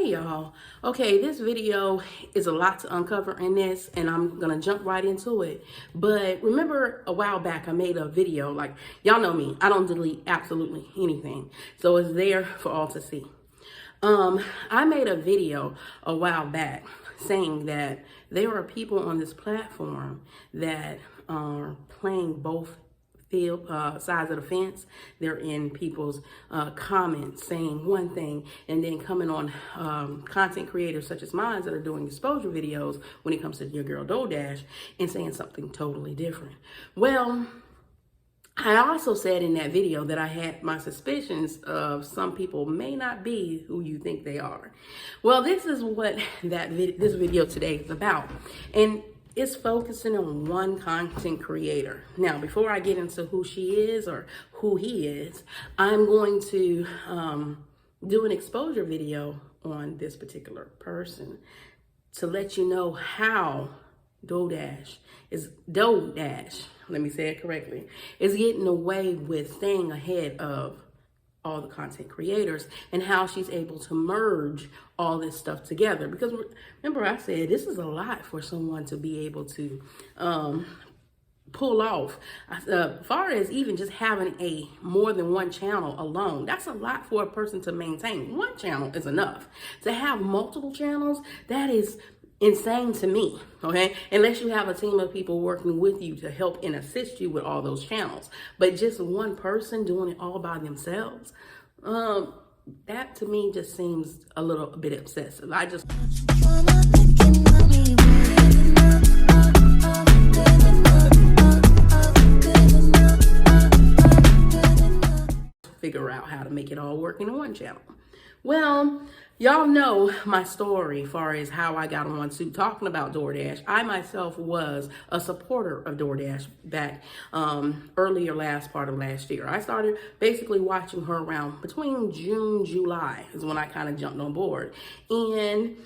Hey y'all. Okay, this video is a lot to uncover in this, and I'm gonna jump right into it. But remember a while back I made a video, like y'all know me, I don't delete absolutely anything. So it's there for all to see. I made a video a while back saying that there are people on this platform that are playing both sides of the fence. They're in people's comments saying one thing and then coming on content creators such as mine that are doing exposure videos when it comes to your girl DoorDash and saying something totally different. Well, I also said in that video that I had my suspicions of some people may not be who you think they are. Well, this is what this video today is about. And it's focusing on one content creator. Now, before I get into who she is or who he is, I'm going to do an exposure video on this particular person to let you know how DoorDash, let me say it correctly, is getting away with staying ahead of all the content creators and how she's able to merge all this stuff together. Because remember I said this is a lot for someone to be able to pull off. As far as even just having more than one channel alone, that's a lot for a person to maintain. One channel is enough. To have multiple channels, that is insane to me, okay? Unless you have a team of people working with you to help and assist you with all those channels. But just one person doing it all by themselves, that to me just seems a little bit obsessive. I just figure out how to make it all work in one channel. Well, y'all know my story as far as how I got on to talking about DoorDash. I myself was a supporter of DoorDash back earlier last part of last year. I started basically watching her around between June, July is when I kind of jumped on board. And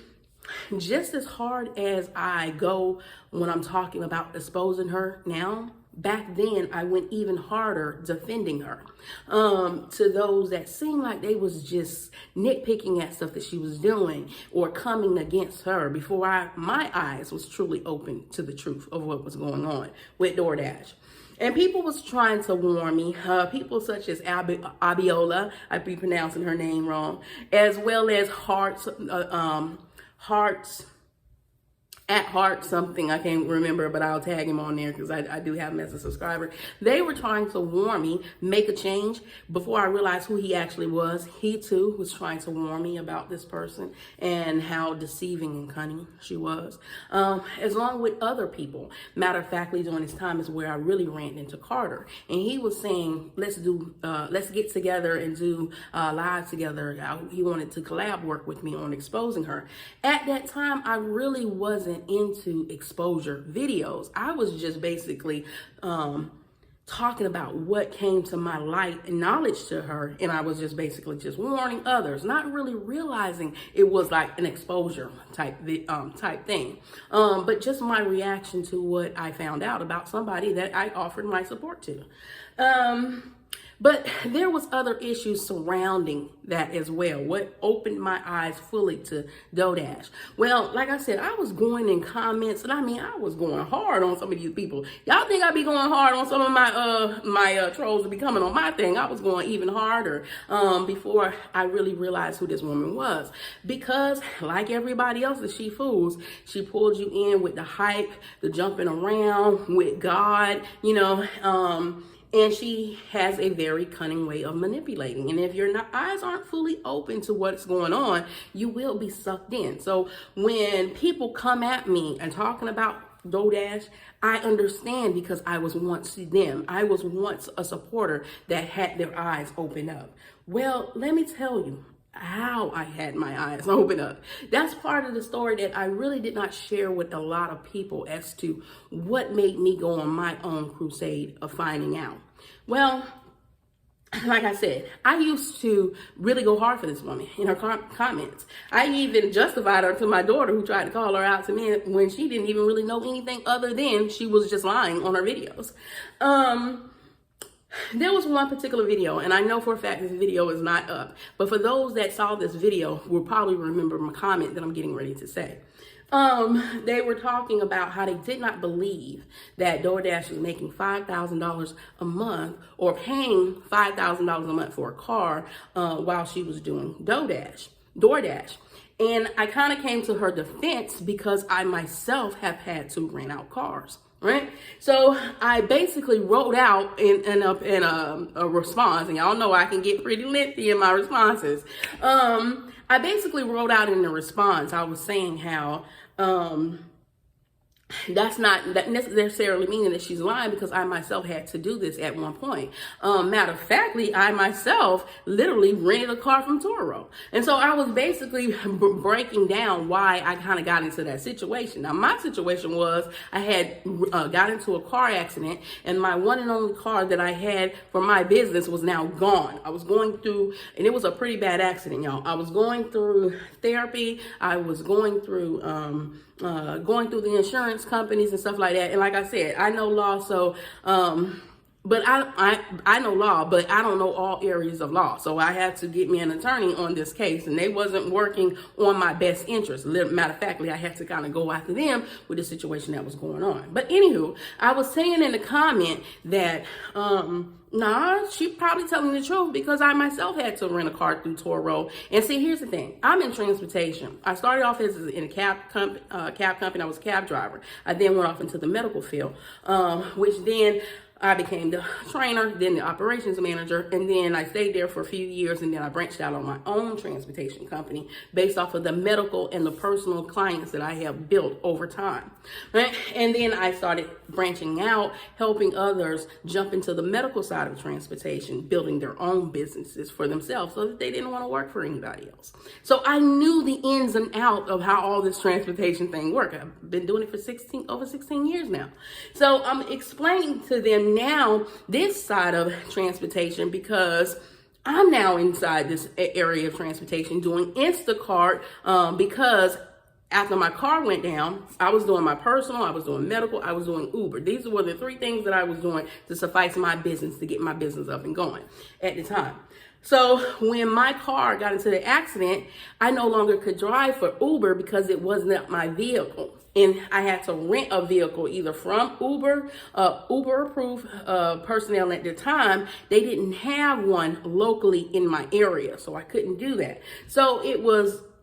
just as hard as I go when I'm talking about exposing her now, back then I went even harder defending her to those that seemed like they was just nitpicking at stuff that she was doing or coming against her before my eyes was truly open to the truth of what was going on with DoorDash. And people was trying to warn me, people such as Abiola, I'd be pronouncing her name wrong, as well as Heart something, I can't remember, but I'll tag him on there because I do have him as a subscriber. They were trying to warn me, make a change. Before I realized who he actually was, he too was trying to warn me about this person and how deceiving and cunning she was. Along with other people. Matter of factly, during this time is where I really ran into Carter. And he was saying, let's get together and do live together. He wanted to collab work with me on exposing her. At that time, I really wasn't into exposure videos. I was just basically talking about what came to my light and knowledge to her, and I was just basically just warning others, not really realizing it was like an exposure type thing, but just my reaction to what I found out about somebody that I offered my support to. But there was other issues surrounding that as well. What opened my eyes fully to DoorDash? Well, like I said, I was going in comments, and I was going hard on some of these people. Y'all think I'd be going hard on some of my trolls to be coming on my thing? I was going even harder before I really realized who this woman was. Because like everybody else that she fools, she pulled you in with the hype, the jumping around with God, and she has a very cunning way of manipulating. And if your eyes aren't fully open to what's going on, you will be sucked in. So when people come at me and talking about DoorDash, I understand because I was once them. I was once a supporter that had their eyes open up. Well, let me tell you how I had my eyes open up. That's part of the story that I really did not share with a lot of people as to what made me go on my own crusade of finding out. Well, like I said, I used to really go hard for this woman in her comments. I even justified her to my daughter, who tried to call her out to me when she didn't even really know anything other than she was just lying on her videos. There was one particular video, and I know for a fact this video is not up, but for those that saw this video will probably remember my comment that I'm getting ready to say. They were talking about how they did not believe that DoorDash was making $5,000 a month or paying $5,000 a month for a car while she was doing DoorDash. And I kind of came to her defense because I myself have had to rent out cars. Right. So I basically wrote out in a response, and y'all know I can get pretty lengthy in my responses. I basically wrote out in the response, I was saying how that's not that necessarily meaning that she's lying, because I myself had to do this at one point. Matter of factly, I myself literally rented a car from Toro. And so I was basically breaking down why I kind of got into that situation. Now, my situation was I had got into a car accident, and my one and only car that I had for my business was now gone. I was going through, and it was a pretty bad accident, y'all. I was going through therapy. I was going through the insurance companies and stuff like that. And like I said, I know law, so but I know law, but I don't know all areas of law. So I had to get me an attorney on this case, and they wasn't working on my best interest. Matter of factly, I had to kind of go after them with the situation that was going on. But anywho, I was saying in the comment that nah, she probably telling the truth, because I myself had to rent a car through Toro. And see, here's the thing. I'm in transportation. I started off in a cab company. I was a cab driver. I then went off into the medical field, which then I became the trainer, then the operations manager, and then I stayed there for a few years, and then I branched out on my own transportation company based off of the medical and the personal clients that I have built over time, right? And then I started branching out, helping others jump into the medical side of transportation, building their own businesses for themselves so that they didn't want to work for anybody else. So I knew the ins and outs of how all this transportation thing worked. I've been doing it for over 16 years now. So I'm explaining to them now this side of transportation, because I'm now inside this area of transportation doing Instacart, because after my car went down, I was doing my personal, I was doing medical, I was doing Uber. These were the three things that I was doing to suffice my business, to get my business up and going at the time. So when my car got into the accident, I no longer could drive for Uber because it wasn't my vehicle. And I had to rent a vehicle either from Uber, Uber-approved personnel at the time. They didn't have one locally in my area, so I couldn't do that. So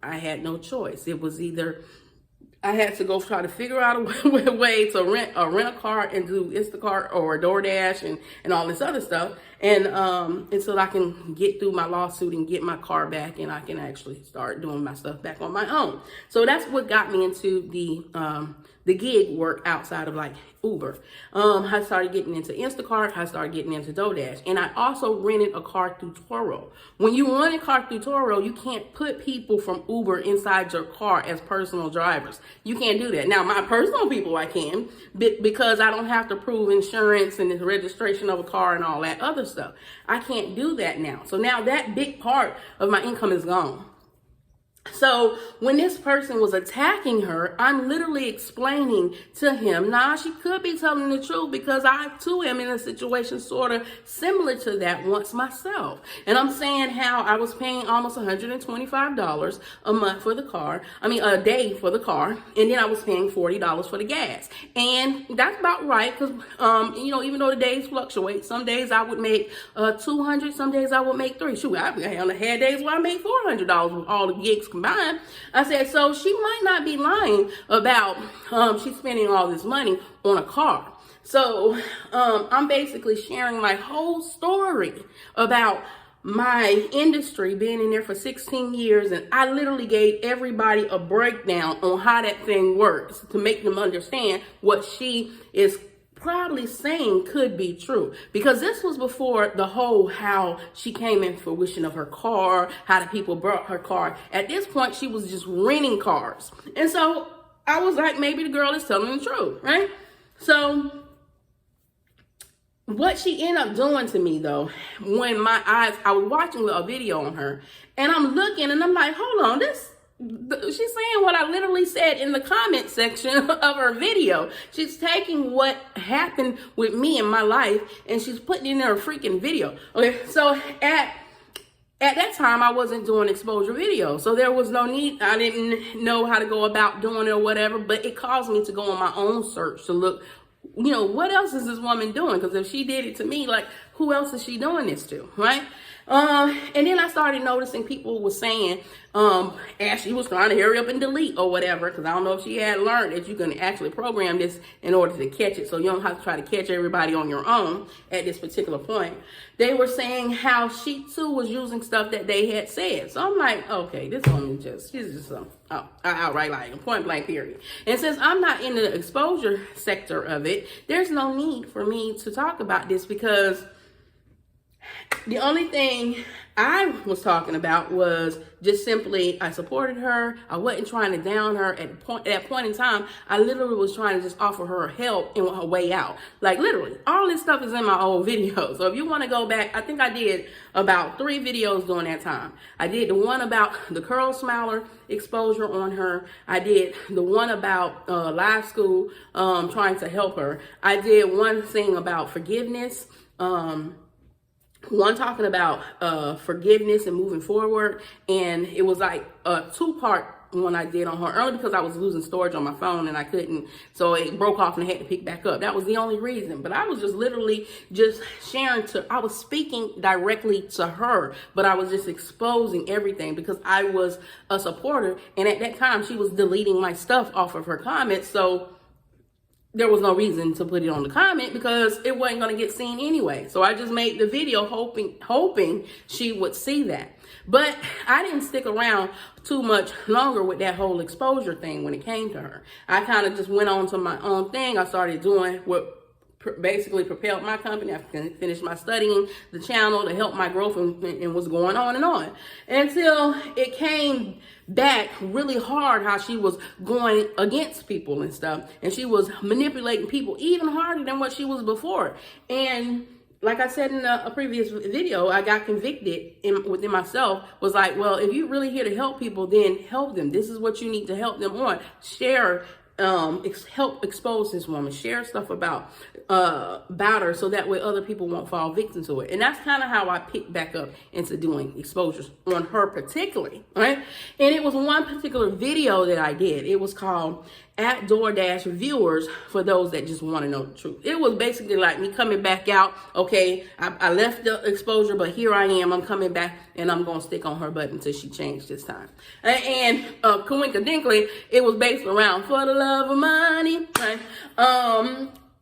I had no choice. It was either I had to go try to figure out a way to rent a car and do Instacart or DoorDash and all this other stuff, and so I can get through my lawsuit and get my car back, and I can actually start doing my stuff back on my own. So that's what got me into the gig work outside of like Uber. I started getting into Instacart. I started getting into DoorDash, and I also rented a car through Toro. When you rent a car through Toro, you can't put people from Uber inside your car as personal drivers. You can't do that. Now, my personal people I can, because I don't have to prove insurance and the registration of a car and all that other stuff. I can't do that now. So now that big part of my income is gone. So when this person was attacking her, I'm literally explaining to him, nah, she could be telling the truth, because I too am in a situation sort of similar to that once myself. And I'm saying how I was paying almost $125 a month for the car. A day for the car. And then I was paying $40 for the gas. And that's about right, because, even though the days fluctuate, some days I would make $200, some days I would make $300. Shoot, I had days where I made $400 with all the gigs combined. I said, so she might not be lying about she's spending all this money on a car. So I'm basically sharing my whole story about my industry, being in there for 16 years, and I literally gave everybody a breakdown on how that thing works to make them understand what she is probably saying could be true, because this was before the whole how she came in fruition of her car, how the people brought her car. At this point, she was just renting cars. And so I was like, maybe the girl is telling the truth, right? So what she ended up doing to me, though, when I was watching a video on her, and I'm looking and I'm like, hold on, she's saying what I literally said in the comment section of her video. She's taking what happened with me in my life and she's putting it in her freaking video. Okay, so at that time, I wasn't doing exposure videos, so there was no need. I didn't know how to go about doing it or whatever, but it caused me to go on my own search to look, you know, what else is this woman doing? Because if she did it to me, like, who else is she doing this to, right? And then I started noticing people were saying, as she was trying to hurry up and delete or whatever, because I don't know if she had learned that you can actually program this in order to catch it, so you don't have to try to catch everybody on your own at this particular point. They were saying how she too was using stuff that they had said. So I'm like, okay, this woman she's just outright lying, point blank period. And since I'm not in the exposure sector of it, there's no need for me to talk about this, because the only thing I was talking about was just simply I supported her. I wasn't trying to down her at that point in time. I literally was trying to just offer her help and her way out. Like, literally, all this stuff is in my old video. So if you want to go back, I think I did about 3 videos during that time. I did the one about the curl smiler exposure on her. I did the one about live school, trying to help her. I did one thing about forgiveness. One talking about forgiveness and moving forward, and it was like a 2-part one I did on her, only because I was losing storage on my phone and I couldn't, so it broke off and I had to pick back up. That was the only reason. But I was just literally just sharing I was speaking directly to her, but I was just exposing everything because I was a supporter, and at that time she was deleting my stuff off of her comments, so there was no reason to put it on the comment because it wasn't going to get seen anyway. So I just made the video hoping she would see that. But I didn't stick around too much longer with that whole exposure thing when it came to her. I kind of just went on to my own thing. I started doing what basically propelled my company. I finished my studying the channel to help my growth and was going on and on until it came back really hard how she was going against people and stuff, and she was manipulating people even harder than what she was before. And like I said in a previous video, I got convicted within myself, was like, well, if you're really here to help people, then help them. This is what you need to help them on. Share, help expose this woman, share stuff about her, so that way other people won't fall victim to it. And that's kind of how I picked back up into doing exposures on her particularly, right? And it was one particular video that I did. It was called At DoorDash Viewers, for those that just want to know the truth. It was basically like me coming back out. Okay, I left the exposure, but here I am. I'm coming back, and I'm going to stick on her butt until she changed this time. And coincidentally, it was based around for the love of money, right?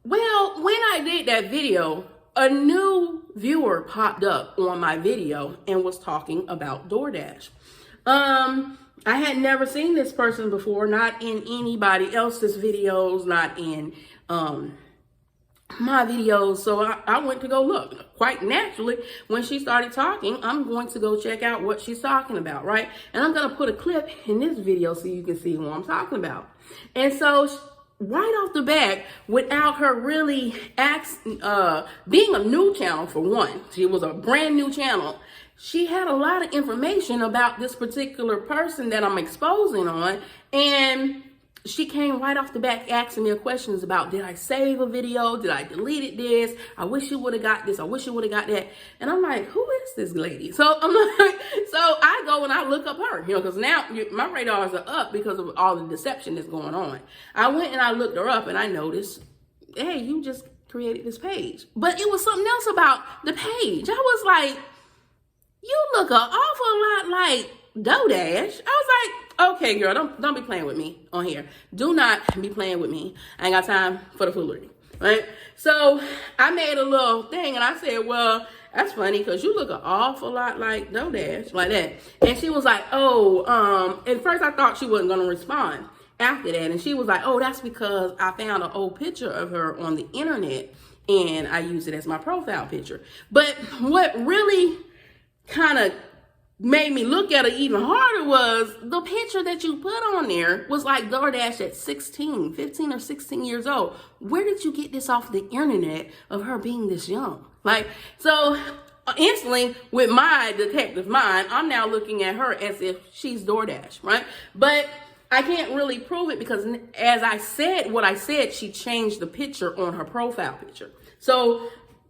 Well, when I did that video, a new viewer popped up on my video and was talking about DoorDash. I had never seen this person before, not in anybody else's videos, not in my videos. So I went to go look. Quite naturally, when she started talking, I'm going to go check out what she's talking about, right? And I'm going to put a clip in this video so you can see what I'm talking about. And so right off the bat, without her really being a new channel, for one, she was a brand new channel, she had a lot of information about this particular person that I'm exposing on, and she came right off the bat asking me questions about, did I save a video? Did I delete this? I wish you would have got this. I wish you would have got that. And I'm like, who is this lady? So I'm like, so I go and I look up her, because now my radars are up because of all the deception that's going on. I went and I looked her up and I noticed, hey, you just created this page. But it was something else about the page. I was like, you look an awful lot like DoorDash. I was like, okay, girl, don't be playing with me on here. Do not be playing with me. I ain't got time for the foolery, right? So I made a little thing and I said, well, that's funny because you look an awful lot like DoorDash, like that. And she was like, oh, at first I thought she wasn't going to respond after that. And she was like, oh, that's because I found an old picture of her on the internet and I used it as my profile picture. But what really kind of made me look at it even harder was the picture that you put on there was like DoorDash at 15 or 16 years old. Where did you get this off the internet of her being this young? Like, so instantly, with my detective mind, I'm now looking at her as if she's DoorDash, right? But I can't really prove it because as I said what I said, she changed the picture on her profile picture. So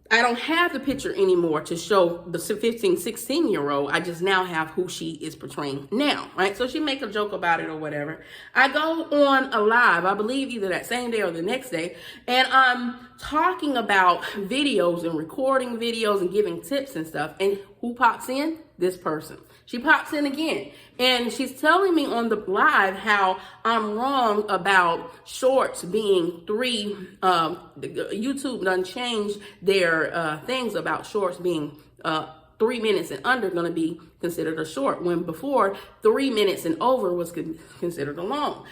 I don't have the picture anymore to show the 15, 16-year-old. I just now have who she is portraying now, right? So she make a joke about it or whatever. I go on a live, I believe either that same day or the next day, and I'm talking about videos and recording videos and giving tips and stuff. And who pops in? This person. She pops in again, and she's telling me on the live how I'm wrong about shorts being YouTube done changed their things about shorts being 3 minutes and under going to be considered a short, when before 3 minutes and over was considered a long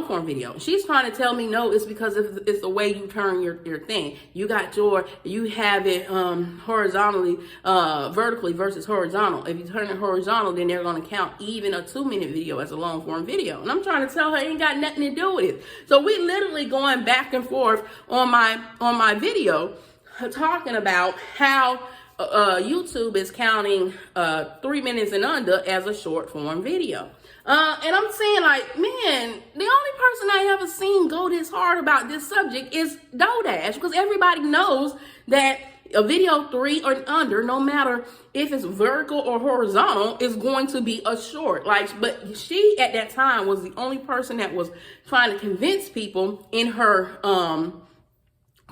form video. She's trying to tell me, no, it's because it's the way you turn your thing. You have it horizontally, vertically versus horizontal. If you turn it horizontal, then they're going to count even a 2-minute video as a long form video. And I'm trying to tell her it ain't got nothing to do with it. So we literally going back and forth on my video, talking about how YouTube is counting 3 minutes and under as a short form video. And I'm saying, like, man, the only person I ever seen go this hard about this subject is DoorDash, because everybody knows that a video 3 or under, no matter if it's vertical or horizontal, is going to be a short. Like, but she at that time was the only person that was trying to convince people in her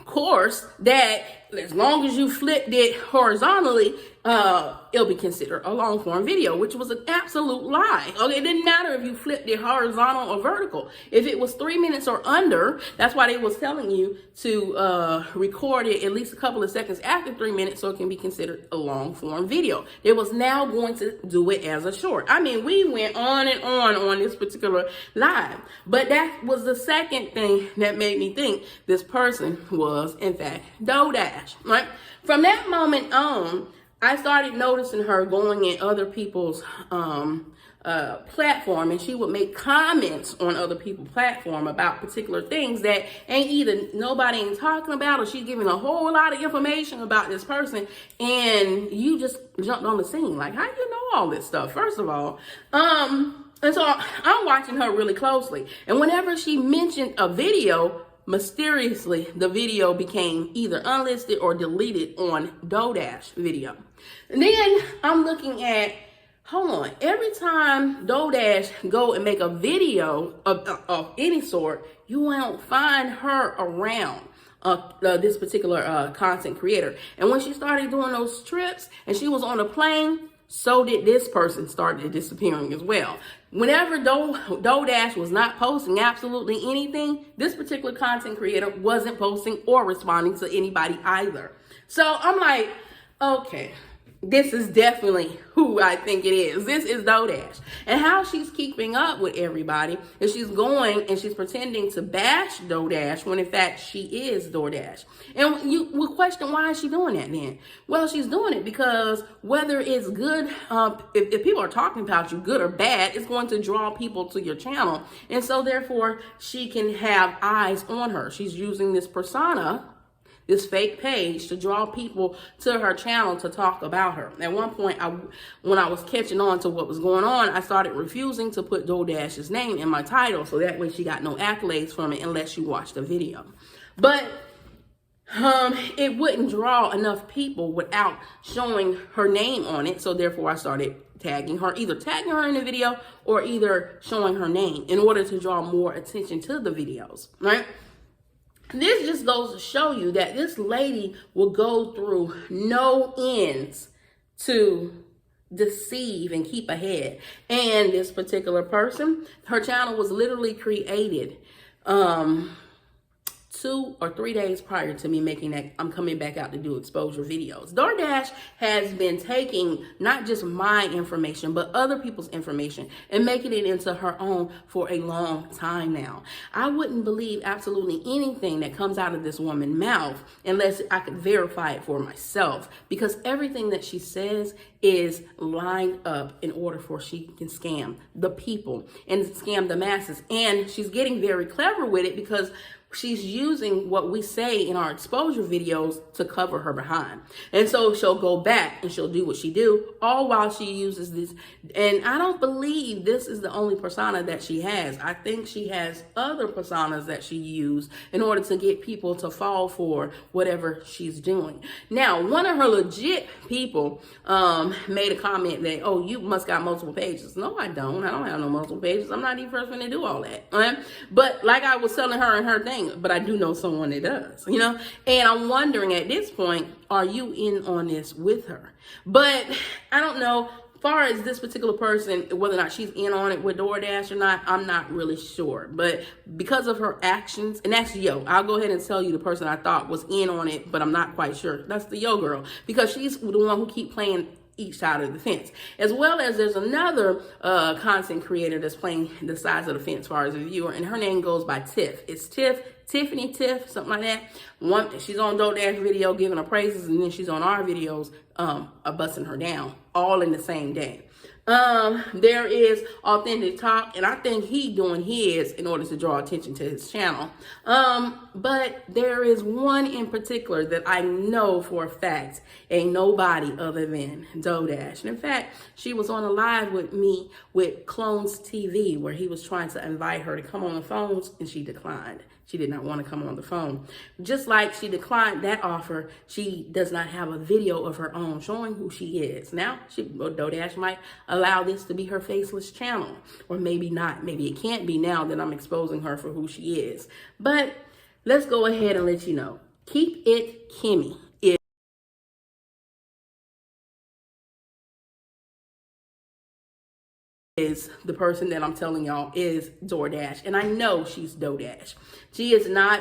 course that as long as you flipped it horizontally, it'll be considered a long form video, which was an absolute lie. Okay, it didn't matter if you flipped it horizontal or vertical. If it was 3 minutes or under, that's why they was telling you to record it at least a couple of seconds after 3 minutes so it can be considered a long form video. They was now going to do it as a short. I mean, we went on and on this particular live, but that was the second thing that made me think this person was in fact DoorDash, right? From that moment on, I started noticing her going in other people's platform, and she would make comments on other people's platform about particular things that ain't either nobody ain't talking about, or she's giving a whole lot of information about this person, and you just jumped on the scene. Like, how you know all this stuff, first of all? And so I'm watching her really closely, and whenever she mentioned a video, mysteriously, the video became either unlisted or deleted on DoorDash video. And then I'm looking at, hold on, every time DoorDash go and make a video of any sort, you won't find her around this particular content creator. And when she started doing those trips and she was on a plane, so did this person started disappearing as well. Whenever DoorDash was not posting absolutely anything, this particular content creator wasn't posting or responding to anybody either. So I'm like, okay, this is definitely who I think it is. This is DoorDash. And how she's keeping up with everybody is she's going and she's pretending to bash DoorDash when in fact she is DoorDash. And you will question, why is she doing that then? Well, she's doing it because whether it's good, if people are talking about you, good or bad, it's going to draw people to your channel. And so therefore she can have eyes on her. She's using this persona, this fake page, to draw people to her channel to talk about her. At one point, when I was catching on to what was going on, I started refusing to put DoorDash's name in my title, so that way she got no accolades from it unless you watch the video. But it wouldn't draw enough people without showing her name on it, so therefore I started tagging her, either tagging her in the video or either showing her name in order to draw more attention to the videos, right? This just goes to show you that this lady will go through no ends to deceive and keep ahead. And this particular person, her channel was literally created 2 or 3 days prior to me making that I'm coming back out to do exposure videos. DoorDash has been taking not just my information, but other people's information and making it into her own for a long time now. I wouldn't believe absolutely anything that comes out of this woman's mouth unless I could verify it for myself, because everything that she says is lined up in order for she can scam the people and scam the masses. And she's getting very clever with it because she's using what we say in our exposure videos to cover her behind. And so she'll go back and she'll do what she do, all while she uses this. And I don't believe this is the only persona that she has. I think she has other personas that she used in order to get people to fall for whatever she's doing. Now, one of her legit people made a comment that, oh, you must got multiple pages. No, I don't. I don't have no multiple pages. I'm not even first one to do all that. Right? But like I was telling her in her thing, but I do know someone that does, you know, and I'm wondering at this point, are you in on this with her? But I don't know. As far as this particular person, whether or not she's in on it with DoorDash or not, I'm not really sure. But because of her actions, and that's Yo. I'll go ahead and tell you the person I thought was in on it, but I'm not quite sure. That's the Yo girl, because she's the one who keep playing each side of the fence. As well as there's another content creator that's playing the sides of the fence as far as a viewer, and her name goes by Tiff. It's Tiffany Tiff, something like that. She's on DoorDash video giving her praises, and then she's on our videos busting her down, all in the same day. There is Authentic Talk, and I think he doing his in order to draw attention to his channel. But there is one in particular that I know for a fact ain't nobody other than DoorDash. And in fact, she was on a live with me with Clones TV, where he was trying to invite her to come on the phones, and she declined. She did not want to come on the phone. Just like she declined that offer, she does not have a video of her own showing who she is. Now, DoorDash might allow this to be her faceless channel, or maybe not. Maybe it can't be now that I'm exposing her for who she is. But let's go ahead and let you know. KeepItKemi is the person that I'm telling y'all is DoorDash. And I know she's DoorDash. She is not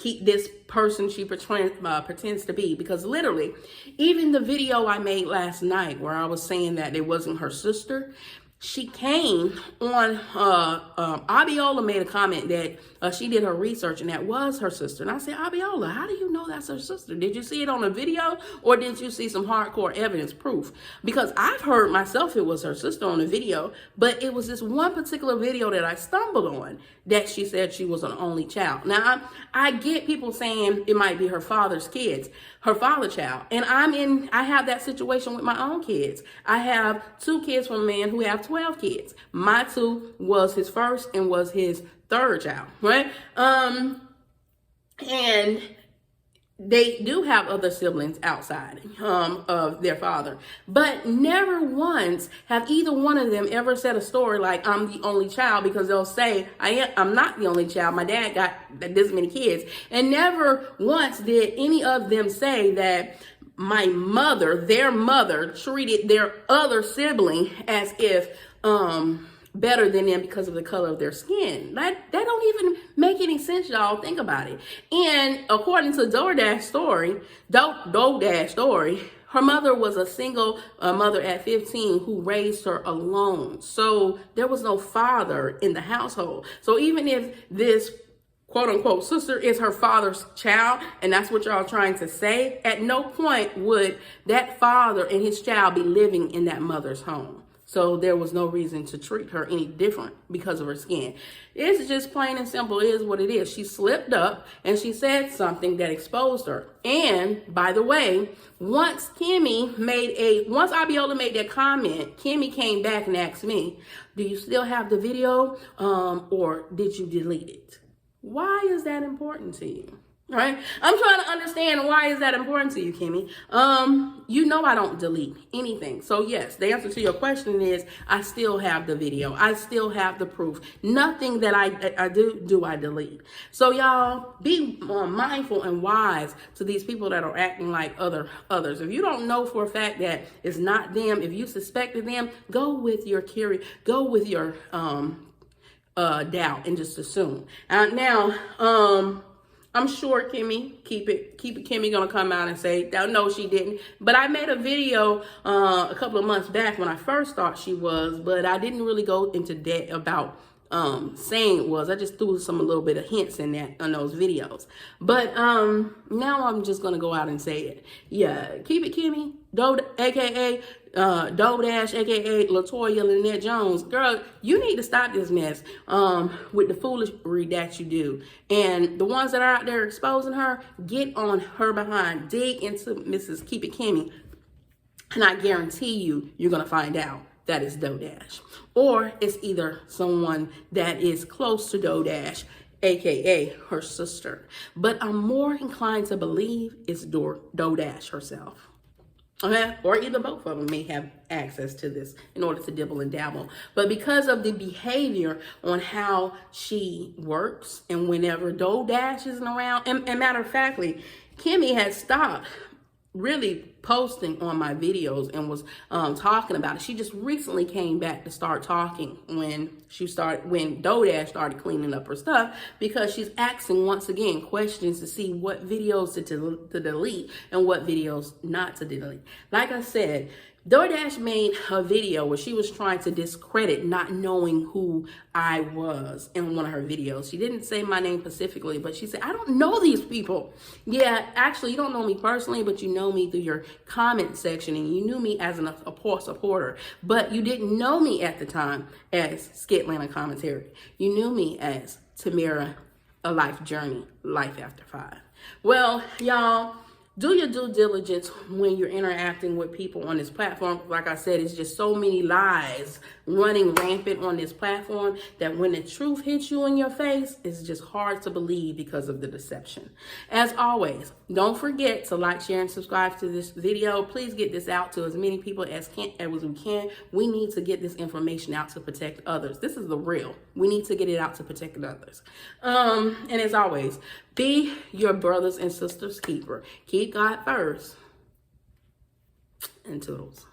this person she pretends to be, because literally, even the video I made last night where I was saying that it wasn't her sister, she came on, Abiola made a comment that she did her research and that was her sister. And I said, Abiola, how do you know that's her sister? Did you see it on a video, or did you see some hardcore evidence proof? Because I've heard myself it was her sister on a video, but it was this one particular video that I stumbled on that she said she was an only child. Now, I get people saying it might be her father's kids, her father child. And I have that situation with my own kids. I have 2 kids from a man who have 12 kids. My 2 was his first and was his third child, right? And they do have other siblings outside of their father, but never once have either one of them ever said a story like, I'm the only child, because they'll say, I'm not the only child. My dad got this many kids. And never once did any of them say that their mother treated their other sibling as if better than them because of the color of their skin. That don't even make any sense, y'all. Think about it. And according to DoorDash story, her mother was a single mother at 15 who raised her alone. So there was no father in the household. So even if this quote unquote sister is her father's child, and that's what y'all trying to say, at no point would that father and his child be living in that mother's home. So there was no reason to treat her any different because of her skin. It's just plain and simple. It is what it is. She slipped up and she said something that exposed her. And by the way, once Abiola made that comment, Kemi came back and asked me, do you still have the video or did you delete it? Why is that important to you? All right. I'm trying to understand, why is that important to you, Kemi? You know I don't delete anything. So yes, the answer to your question is I still have the video. I still have the proof. Nothing that I do I delete. So y'all be mindful and wise to these people that are acting like others. If you don't know for a fact that it's not them, if you suspected them, go with your doubt and just assume. Now, I'm sure KeepItKemi gonna come out and say, no, she didn't. But I made a video a couple of months back when I first thought she was, but I didn't really go into depth about saying it was. I just threw a little bit of hints in those videos. But now I'm just gonna go out and say it. Yeah, KeepItKemi, aka Dodash, aka Latoya Lynette Jones, girl, you need to stop this mess with the foolery that you do. And the ones that are out there exposing her, get on her behind, dig into Mrs. KeepItKemi, and I guarantee you, you're gonna find out that it's Dodash, or it's either someone that is close to Dodash, aka her sister. But I'm more inclined to believe it's Dodash herself. Okay, or either both of them may have access to this in order to dibble and dabble. But because of the behavior on how she works, and whenever Dodash isn't around, and matter of factly, Kimmy has stopped really posting on my videos and was talking about it. She just recently came back to start talking when Dodash started cleaning up her stuff, because she's asking once again questions to see what videos to delete and what videos not to delete. Like I said, Dodash made a video where she was trying to discredit not knowing who I was in one of her videos. She didn't say my name specifically, but she said, I don't know these people. Yeah, actually, you don't know me personally, but you know me through your comment section, and you knew me as a supporter, but you didn't know me at the time as SkitLanta Commentary. You knew me as Tamira, A Life Journey, Life After 5. Well, y'all, do your due diligence when you're interacting with people on this platform. Like I said, it's just so many lies running rampant on this platform that when the truth hits you in your face, it's just hard to believe because of the deception. As always, don't forget to like, share, and subscribe to this video. Please get this out to as many people as we can. We need to get this information out to protect others. This is the real. We need to get it out to protect others. And as always, be your brothers and sisters keeper. Keep God first. And toodles.